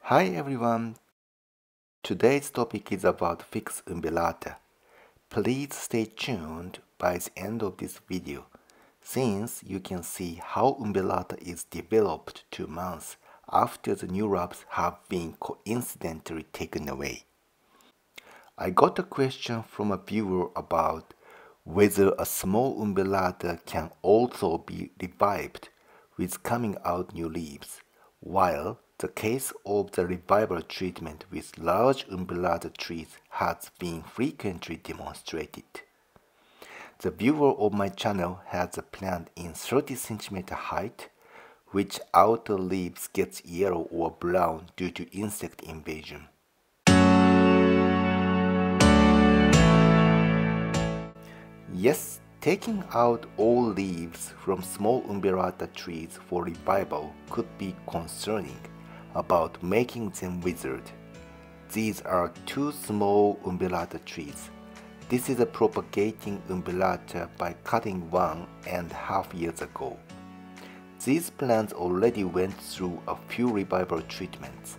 Hi everyone, today's topic is about Ficus Umbellata. Please stay tuned by the end of this video, since you can see how Umbellata is developed 2 months after the new wraps have been coincidentally taken away. I got a question from a viewer about whether a small Umbellata can also be revived with coming out new leaves, while the case of the revival treatment with large Umbellata trees has been frequently demonstrated. The viewer of my channel has a plant in 30 cm height, which outer leaves gets yellow or brown due to insect invasion. Yes, taking out all leaves from small Umbellata trees for revival could be concerning about making them withered. These are 2 small Umbellata trees. This is a propagating Umbellata by cutting 1.5 years ago. These plants already went through a few revival treatments.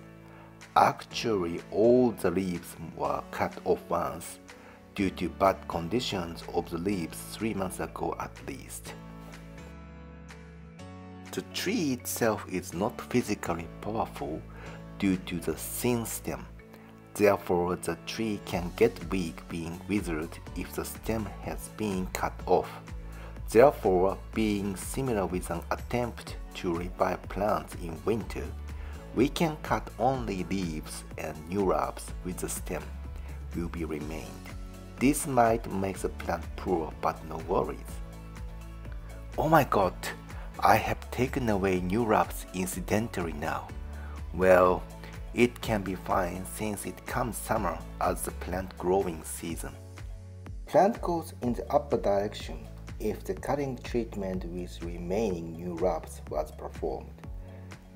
Actually, all the leaves were cut off once due to bad conditions of the leaves 3 months ago at least. The tree itself is not physically powerful due to the thin stem. Therefore, the tree can get weak being withered if the stem has been cut off. Therefore, being similar with an attempt to revive plants in winter, we can cut only leaves and new wraps with the stem will be remained. This might make the plant poor, but no worries. Oh my god, I have taken away new wraps incidentally now. Well, it can be fine since it comes summer as the plant growing season. Plant goes in the upper direction if the cutting treatment with remaining new wraps was performed.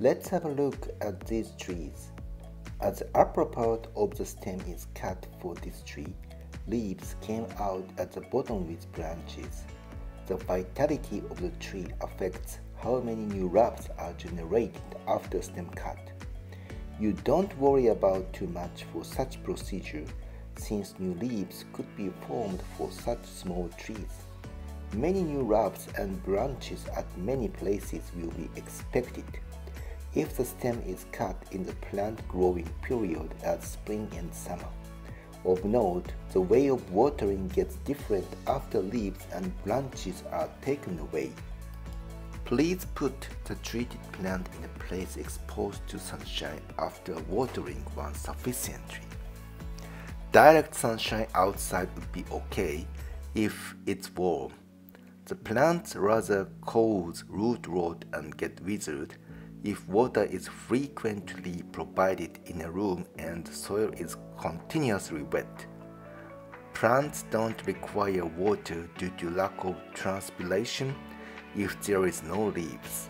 Let's have a look at these trees. As the upper part of the stem is cut for this tree, leaves came out at the bottom with branches. The vitality of the tree affects how many new wraps are generated after stem cut. You don't worry about too much for such procedure, since new leaves could be formed for such small trees. Many new wraps and branches at many places will be expected if the stem is cut in the plant growing period as spring and summer. Of note, the way of watering gets different after leaves and branches are taken away. Please put the treated plant in a place exposed to sunshine after watering one sufficiently. Direct sunshine outside would be okay if it's warm. The plant rather cause root rot and get withered if water is frequently provided in a room and soil is continuously wet. Plants don't require water due to lack of transpiration if there is no leaves.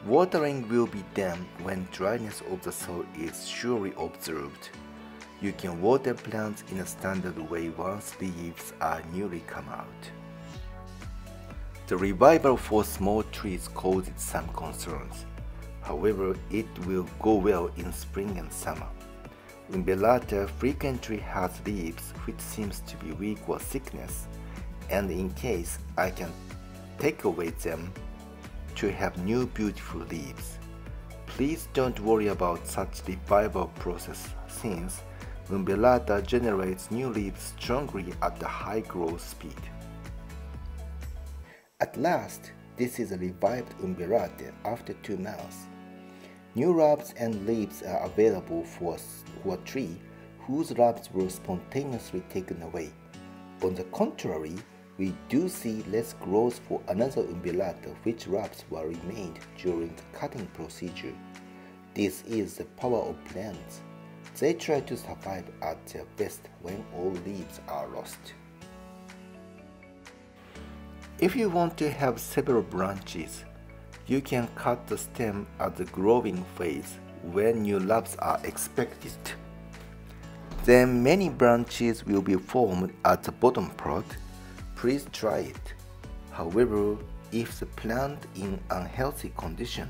Watering will be done when dryness of the soil is surely observed. You can water plants in a standard way once leaves are newly come out. The revival for small trees causes some concerns. However, it will go well in spring and summer. Umbellata frequently has leaves which seems to be weak or sickness, and in case I can take away them to have new beautiful leaves. Please don't worry about such revival process since Umbellata generates new leaves strongly at the high growth speed. At last, this is a revived Umbellata after 2 months. New wraps and leaves are available for a tree whose wraps were spontaneously taken away. On the contrary, we do see less growth for another Umbellata which wraps were remained during the cutting procedure. This is the power of plants. They try to survive at their best when all leaves are lost. If you want to have several branches, you can cut the stem at the growing phase when new wraps are expected. Then many branches will be formed at the bottom part. Please try it. However, if the plant in unhealthy condition,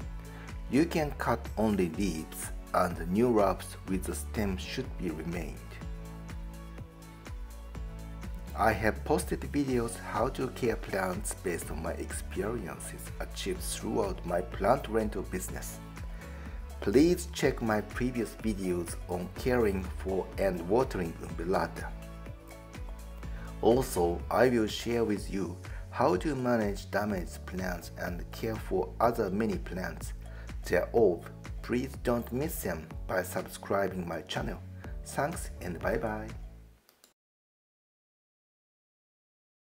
you can cut only leaves and new rubs with the stem should be remained. I have posted videos how to care plants based on my experiences achieved throughout my plant rental business. Please check my previous videos on caring for and watering Umbellata. Also, I will share with you how to manage damaged plants and care for other mini plants. Thereof, please don't miss them by subscribing my channel. Thanks and bye bye.